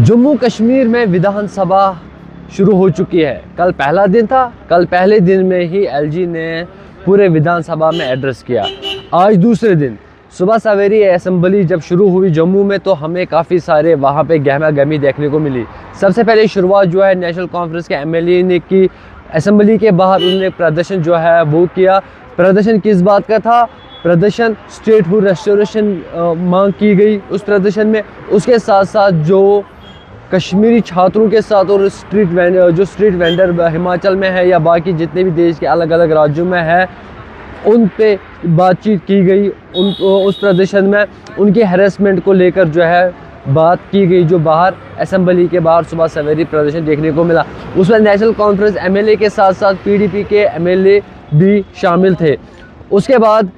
जम्मू कश्मीर में विधानसभा शुरू हो चुकी है। कल पहला दिन था। कल पहले दिन में ही एलजी ने पूरे विधानसभा में एड्रेस किया। आज दूसरे दिन सुबह सवेरी असेंबली जब शुरू हुई जम्मू में, तो हमें काफ़ी सारे वहाँ पे गहमा गहमी देखने को मिली। सबसे पहले शुरुआत जो है नेशनल कॉन्फ्रेंस के एमएलए ने की। असेंबली के बाहर उन्होंने प्रदर्शन जो है वो किया। प्रदर्शन किस बात का था? प्रदर्शन स्टेट हुड रेस्टोरेशन मांग की गई उस प्रदर्शन में। उसके साथ साथ जो कश्मीरी छात्रों के साथ और स्ट्रीट वेंडर हिमाचल में है या बाकी जितने भी देश के अलग अलग राज्यों में है, उन पे बातचीत की गई। उस प्रदर्शन में उनके हैरेसमेंट को लेकर जो है बात की गई। जो बाहर असेंबली के बाहर सुबह सवेरे प्रदर्शन देखने को मिला, उसमें नेशनल कॉन्फ्रेंस एमएलए के साथ साथ पीडीपी के एमएलए भी शामिल थे। उसके बाद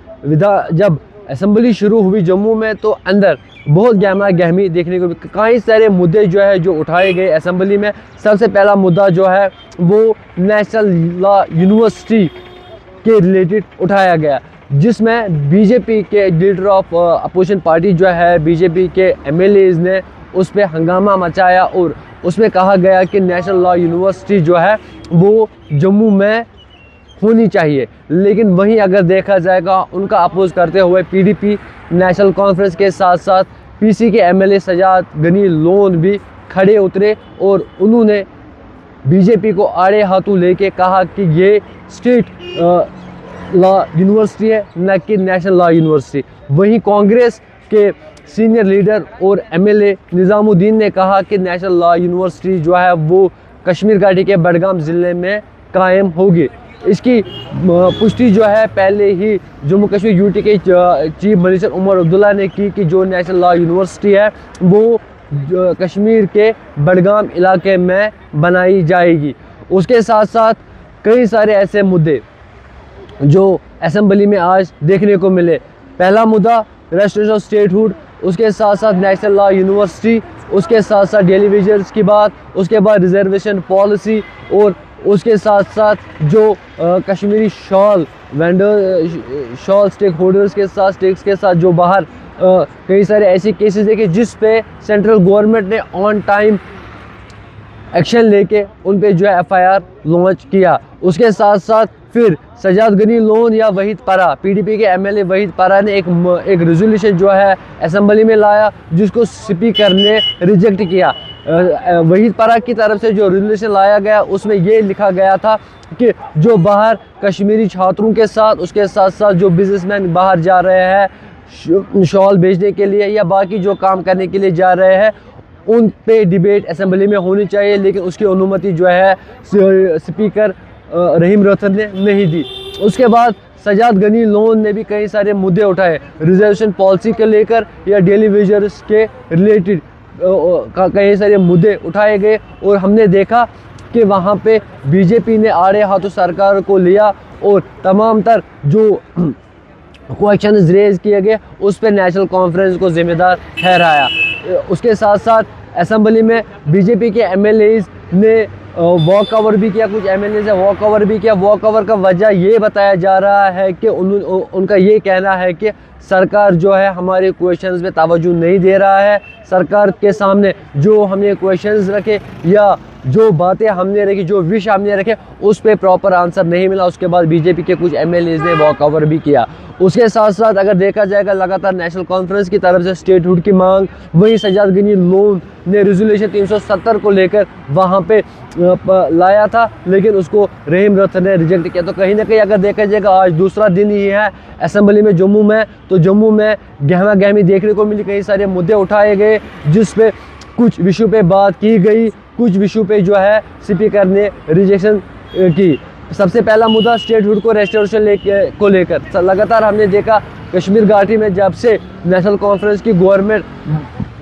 जब असेंबली शुरू हुई जम्मू में, तो अंदर बहुत गहमा गहमी देखने को मिली। कई सारे मुद्दे जो है जो उठाए गए असेंबली में। सबसे पहला मुद्दा जो है वो नेशनल लॉ यूनिवर्सिटी के रिलेटेड उठाया गया, जिसमें बीजेपी के लीडर ऑफ अपोजिशन पार्टी जो है बीजेपी के एमएलएज ने उस पर हंगामा मचाया और उसमें कहा गया कि नेशनल लॉ यूनिवर्सिटी जो है वो जम्मू में होनी चाहिए। लेकिन वहीं अगर देखा जाएगा, उनका अपोज करते हुए पीडीपी नेशनल कॉन्फ्रेंस के साथ साथ पीसी के एमएलए सजाद गनी लोन भी खड़े उतरे और उन्होंने बीजेपी को आड़े हाथों लेके कहा कि ये स्टेट लॉ यूनिवर्सिटी है, न कि नेशनल लॉ यूनिवर्सिटी। वहीं कांग्रेस के सीनियर लीडर और एमएलए निज़ामुद्दीन ने कहा कि नेशनल लॉ यूनिवर्सिटी जो है वो कश्मीर घाटी के बडगाम ज़िले में कायम होगी। इसकी पुष्टि जो है पहले ही जम्मू कश्मीर यूटी के चीफ मिनिस्टर उमर अब्दुल्ला ने की कि जो नेशनल लॉ यूनिवर्सिटी है वो कश्मीर के बडगाम इलाके में बनाई जाएगी। उसके साथ साथ कई सारे ऐसे मुद्दे जो असेंबली में आज देखने को मिले। पहला मुद्दा रेस्टोरेशन ऑफ स्टेटहुड, उसके साथ साथ नेशनल लॉ यूनिवर्सिटी, उसके साथ साथ डेली वेजेस की बात, उसके बाद रिजर्वेशन पॉलिसी और उसके साथ साथ जो कश्मीरी शॉल स्टेक होल्डर्स के साथ स्टेक्स के साथ जो बाहर कई सारे ऐसे केसेस देखे जिस पे सेंट्रल गवर्नमेंट ने ऑन टाइम एक्शन लेके उन पे जो है एफआईआर लॉन्च किया। उसके साथ साथ फिर सजाद गनी लोन या वहीद परा, पीडीपी के एमएलए वहीद परा ने एक रेजोल्यूशन जो है असेंबली में लाया, जिसको स्पीकर ने रिजेक्ट किया। वहीद परा की तरफ से जो रेजोल्यूशन लाया गया उसमें ये लिखा गया था कि जो बाहर कश्मीरी छात्रों के साथ, उसके साथ साथ जो बिजनेसमैन बाहर जा रहे हैं शॉल बेचने के लिए या बाकी जो काम करने के लिए जा रहे हैं, उन पे डिबेट असेंबली में होनी चाहिए। लेकिन उसकी अनुमति जो है स्पीकर रहीम रोथर ने नहीं दी। उसके बाद सजाद गनी लोन ने भी कई सारे मुद्दे उठाए रिजर्वेशन पॉलिसी के लेकर या डेली वेजर्स के रिलेटेड कई सारे मुद्दे उठाए गए और हमने देखा कि वहाँ पे बीजेपी ने आड़े हाथों सरकार को लिया और तमाम तर जो क्वेश्चन रेज किए गए उस पर नेशनल कॉन्फ्रेंस को जिम्मेदार ठहराया। उसके साथ साथ असेंबली में बीजेपी के एमएलएज ने वॉक ओवर भी किया, कुछ एमएलए से वॉक ओवर भी किया। वॉक ओवर का वजह ये बताया जा रहा है कि उनका ये कहना है कि सरकार जो है हमारे क्वेश्चंस पे तवज्जो नहीं दे रहा है। सरकार के सामने जो हमने क्वेश्चंस रखे या जो बातें हमने रखी, जो विषय हमने रखे, उस पे प्रॉपर आंसर नहीं मिला। उसके बाद बीजेपी के कुछ एमएलएज ने वॉक ओवर भी किया। उसके साथ साथ अगर देखा जाएगा लगातार नेशनल कॉन्फ्रेंस की तरफ से स्टेटहुड की मांग, वही सजाद गनी लोन ने रेजोल्यूशन 370 को लेकर वहाँ पे लाया था, लेकिन उसको रहीम रोथर ने रिजेक्ट किया। तो कहीं ना कहीं अगर देखा जाएगा आज दूसरा दिन ही है असेंबली में जम्मू में, तो जम्मू में गहमा गहमी देखने को मिली। कई सारे मुद्दे उठाए गए जिस पे कुछ विषयों पे बात की गई, कुछ विषयों पे जो है स्पीकर ने रिजेक्शन की। सबसे पहला मुद्दा स्टेटहुड को रेस्टोरेशन को लेकर लगातार हमने देखा कश्मीर घाटी में जब से नेशनल कॉन्फ्रेंस की गवर्नमेंट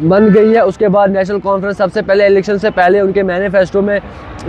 बन गई है, उसके बाद नेशनल कॉन्फ्रेंस सबसे पहले इलेक्शन से पहले उनके मैनिफेस्टो में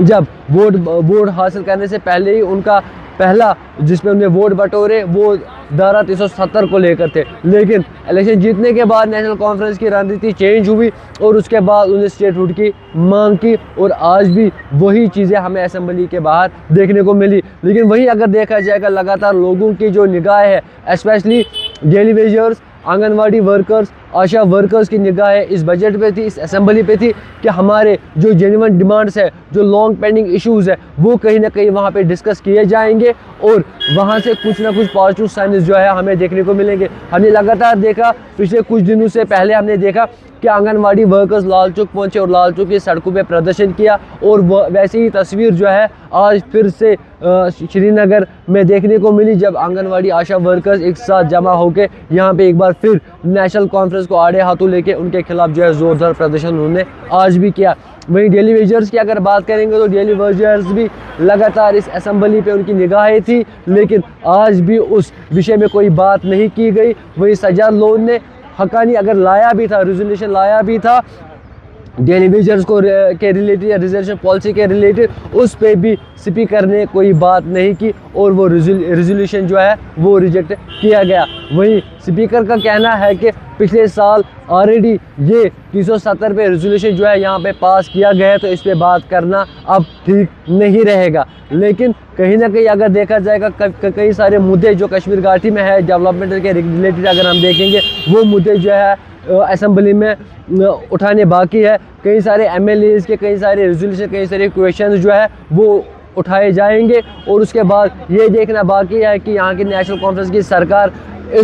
जब वोट हासिल करने से पहले ही उनका पहला जिस पे उन्हें वोट बटोरे वो धारा 370 को लेकर थे। लेकिन इलेक्शन जीतने के बाद नेशनल कॉन्फ्रेंस की रणनीति चेंज हुई और उसके बाद उन्हें स्टेटहुड की मांग की और आज भी वही चीज़ें हमें असेंबली के बाहर देखने को मिली। लेकिन वही अगर देखा जाएगा लगातार लोगों की जो निगाह है, specially daily wagers, anganwadi workers Asha workers की निगाहें इस बजट पे थी, इस असेंबली पे थी कि हमारे जो जेन्युइन डिमांड्स है, जो लॉन्ग पेंडिंग इश्यूज़ है, वो कहीं ना कहीं वहाँ पे डिस्कस किए जाएंगे और वहाँ से कुछ ना कुछ पॉजिटिव साइंस जो है हमें देखने को मिलेंगे। हमने लगातार देखा, पिछले कुछ दिनों से पहले हमने देखा कि आंगनवाड़ी वर्कर्स लाल चौक पहुँचे और लाल चौक की सड़कों पे प्रदर्शन किया, और वैसी ही तस्वीर जो है आज फिर से श्रीनगर में देखने को मिली, जब आंगनवाड़ी आशा वर्कर्स एक साथ जमा होकर यहाँ पे एक बार फिर नेशनल कॉन्फ्रेंस को आड़े हाथों लेके उनके खिलाफ जो है ज़ोरदार प्रदर्शन उन्होंने आज भी किया। वहीं डेली वेजर्स की अगर बात करेंगे तो डेली वेजर्स भी लगातार इस असेंबली पे उनकी निगाहें थी, लेकिन आज भी उस विषय में कोई बात नहीं की गई। वहीं सज्जाद लोन ने हकानी अगर लाया भी था, रेजोल्यूशन लाया भी था डेली वेजर्स को के रिलेटेड या रिजर्वेशन पॉलिसी के रिलेटेड, उस पे भी स्पीकर ने कोई बात नहीं की और वो रेजोल्यूशन जो है वो रिजेक्ट किया गया। वहीं स्पीकर का कहना है कि पिछले साल ऑलरेडी ये 370 पे रेजोल्यूशन जो है यहाँ पे पास किया गया है, तो इस पे बात करना अब ठीक नहीं रहेगा। लेकिन कहीं ना कहीं अगर देखा जाएगा कई सारे मुद्दे जो कश्मीर घाटी में है डेवलपमेंट के रिलेटेड अगर हम देखेंगे, वो मुद्दे जो है असेंबली में उठाने बाकी है। कई सारे एमएलएज के कई सारे रेजोल्यूशन, कई सारे क्वेश्चन जो है वो उठाए जाएंगे और उसके बाद ये देखना बाकी है कि यहाँ की नेशनल कॉन्फ्रेंस की सरकार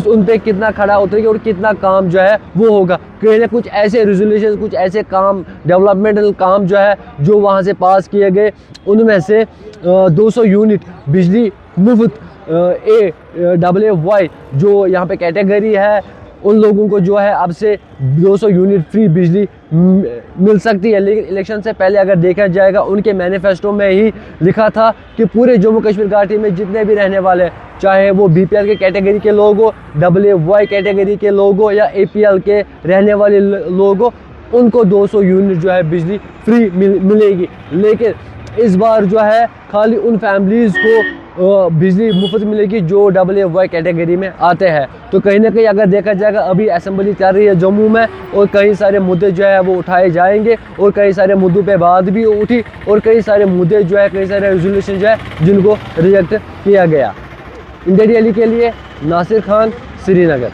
उन पे कितना खड़ा उतरेगी और कितना काम जो है वो होगा। कहीं ना कुछ ऐसे रेजोल्यूशन, कुछ ऐसे काम, डेवलपमेंटल काम जो है जो वहाँ से पास किए गए, उनमें से 200 यूनिट बिजली मुफ्त AWY जो यहाँ पे कैटेगरी है, उन लोगों को जो है अब से 200 यूनिट फ्री बिजली मिल सकती है। लेकिन इलेक्शन से पहले अगर देखा जाएगा, उनके मैनिफेस्टो में ही लिखा था कि पूरे जम्मू कश्मीर घाटी में जितने भी रहने वाले, चाहे वो BPL के कैटेगरी के लोग हो, WY कैटेगरी के लोग हो या APL के रहने वाले लोग हो, उनको 200 यूनिट जो है बिजली फ्री मिलेगी। लेकिन इस बार जो है खाली उन फैमिलीज़ को बिजली मुफ्त मिलेगी जो WY कैटेगरी में आते हैं। तो कहीं ना कहीं अगर देखा जाएगा, अभी असेंबली चल रही है जम्मू में और कई सारे मुद्दे जो है वो उठाए जाएंगे और कई सारे मुद्दों पे बात भी उठी और कई सारे मुद्दे जो है, कई सारे रेजोल्यूशन जो है जिनको रिजेक्ट किया गया। इंडिया डेली के लिए नासिर खान, श्रीनगर।